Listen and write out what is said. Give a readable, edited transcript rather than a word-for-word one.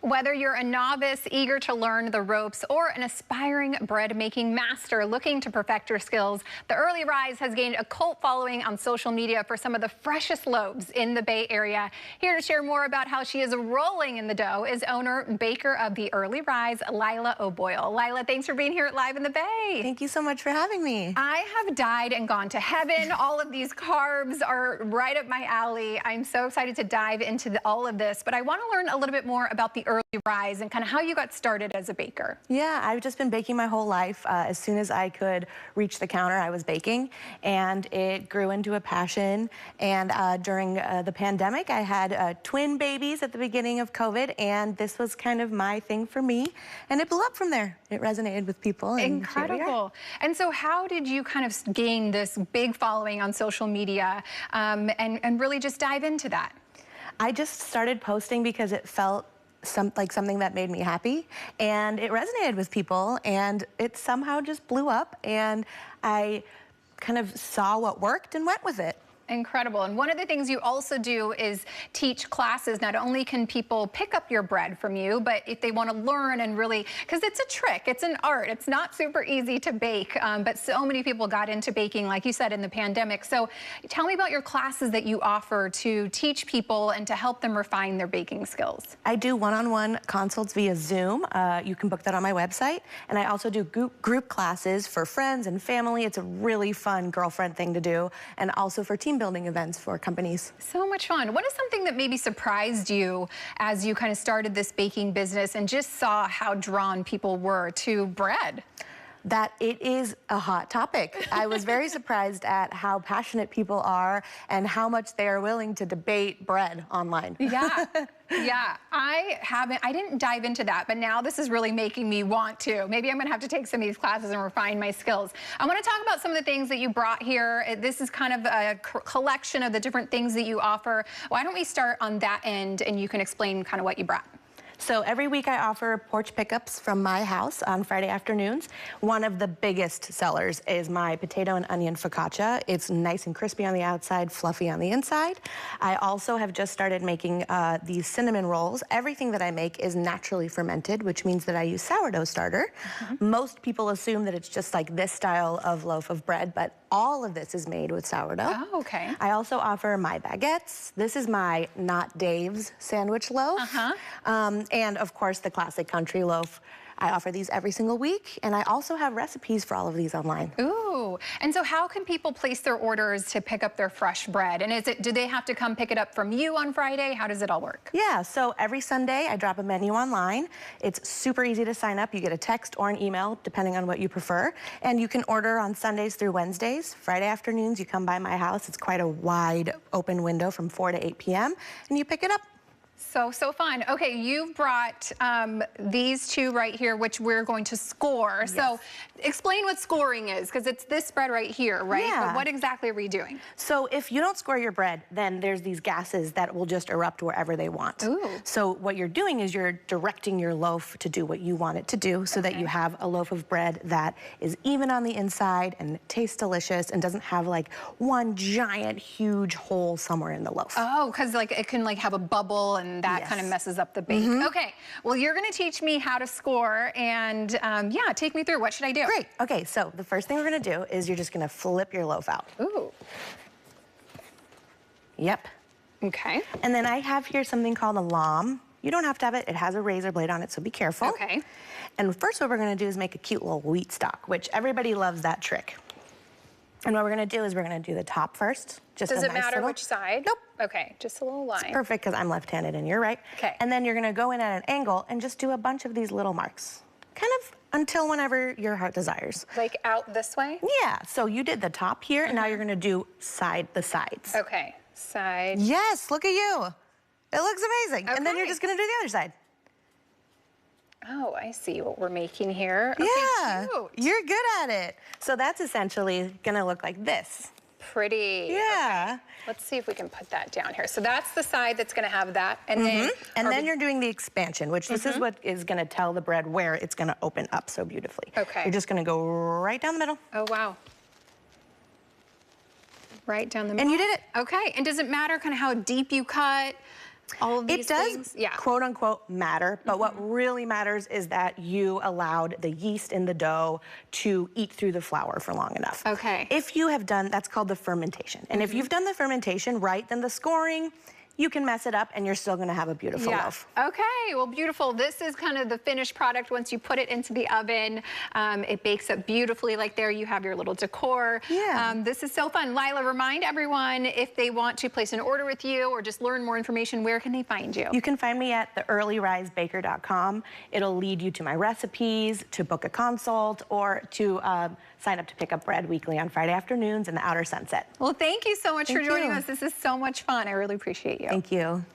Whether you're a novice eager to learn the ropes or an aspiring bread-making master looking to perfect your skills, the Early Rise has gained a cult following on social media for some of the freshest loaves in the Bay Area. Here to share more about how she is rolling in the dough is owner and baker of the Early Rise, Laila O'Boyle. Laila, thanks for being here at Live in the Bay. Thank you so much for having me. I have died and gone to heaven. All of these carbs are right up my alley. I'm so excited to dive into all of this, but I want to learn a little bit more about the Early Rise and kind of how you got started as a baker. Yeah, I've just been baking my whole life. As soon as I could reach the counter, I was baking, and it grew into a passion. And during the pandemic, I had twin babies at the beginning of COVID, and this was kind of my thing for me, and it blew up from there. It resonated with people. And incredible. And so how did you kind of gain this big following on social media and really just dive into that? I just started posting because it felt like something that made me happy, and it resonated with people, and it somehow just blew up, and I kind of saw what worked and went with it. Incredible. And one of the things you also do is teach classes. Not only can people pick up your bread from you, but if they want to learn and really, because it's a trick, it's an art, it's not super easy to bake, but so many people got into baking, like you said, in the pandemic. So tell me about your classes that you offer to teach people and to help them refine their baking skills. I do one-on-one consults via Zoom. You can book that on my website. And I also do group classes for friends and family. It's a really fun girlfriend thing to do. And also for team building events for companies. So much fun. What is something that maybe surprised you as you kind of started this baking business and just saw how drawn people were to bread? That it is a hot topic. I was very surprised at how passionate people are and how much they are willing to debate bread online. Yeah. Yeah, I didn't dive into that, but now this is really making me want to. Maybe I'm gonna have to take some of these classes and refine my skills. I wanna talk about some of the things that you brought here. This is kind of a collection of the different things that you offer. Why don't we start on that end and you can explain kind of what you brought. So every week I offer porch pickups from my house on Friday afternoons. One of the biggest sellers is my potato and onion focaccia. It's nice and crispy on the outside, fluffy on the inside. I also have just started making these cinnamon rolls. Everything that I make is naturally fermented, which means that I use sourdough starter. Most people assume that it's just like this style of loaf of bread, but all of this is made with sourdough. Oh, okay. I also offer my baguettes. This is my Not Dave's sandwich loaf. And of course, the classic country loaf. I offer these every single week, and I also have recipes for all of these online. Ooh, and so how can people place their orders to pick up their fresh bread? And do they have to come pick it up from you on Friday? How does it all work? Yeah, so every Sunday I drop a menu online. It's super easy to sign up. You get a text or an email, depending on what you prefer. And you can order on Sundays through Wednesdays. Friday afternoons, you come by my house. It's quite a wide open window from 4 to 8 p.m. and you pick it up. So fun. Okay, you've brought these two right here, which we're going to score. Yes. So explain what scoring is, because it's this bread right here, right? Yeah. But what exactly are we doing? So if you don't score your bread, then there's these gases that will just erupt wherever they want. Ooh. So what you're doing is you're directing your loaf to do what you want it to do, so that you have a loaf of bread that is even on the inside and tastes delicious and doesn't have like one giant huge hole somewhere in the loaf. Oh, because like it can like have a bubble and that kind of messes up the bake. Okay, well, you're gonna teach me how to score, and yeah, take me through. What should I do? Great. Okay, so the first thing we're gonna do is you're just gonna flip your loaf out. Ooh. Yep. Okay. And then I have here something called a lame. You don't have to have it. It has a razor blade on it, so be careful. Okay. And first what we're gonna do is make a cute little wheat stock, which everybody loves that trick. And what we're gonna do is we're gonna do the top first. Just Does it matter which side? Nope. Okay, just a little line. It's perfect, because I'm left-handed and you're right. Okay. And then you're gonna go in at an angle and just do a bunch of these little marks. Kind of until whenever your heart desires. Like out this way? Yeah, so you did the top here, and now you're gonna do the sides. Okay, side. Yes, look at you. It looks amazing. Okay. And then you're just gonna do the other side. Oh, I see what we're making here. Okay, Yeah, cute. you're good at it. So that's essentially gonna look like this. Pretty. Yeah. Okay. Let's see if we can put that down here. So that's the side that's gonna have that. And then you're doing the expansion, which this is what is gonna tell the bread where it's gonna open up so beautifully. Okay. You're just gonna go right down the middle. Oh, wow. Right down the middle. And you did it. Okay, and does it matter kind of how deep you cut? all of these It does, things? Yeah. quote unquote, matter, but what really matters is that you allowed the yeast in the dough to eat through the flour for long enough. Okay. If you have done, that's called the fermentation. And if you've done the fermentation right, then the scoring, you can mess it up and you're still gonna have a beautiful loaf. Okay, well, beautiful. This is kind of the finished product once you put it into the oven. It bakes up beautifully. Like there you have your little decor. Yeah. This is so fun. Laila, remind everyone if they want to place an order with you or just learn more information, where can they find you? You can find me at theearlyrisebaker.com. It'll lead you to my recipes, to book a consult, or to sign up to pick up bread weekly on Friday afternoons in the outer Sunset. Well, thank you so much for Thank joining you. us. This is so much fun. I really appreciate you. Thank you.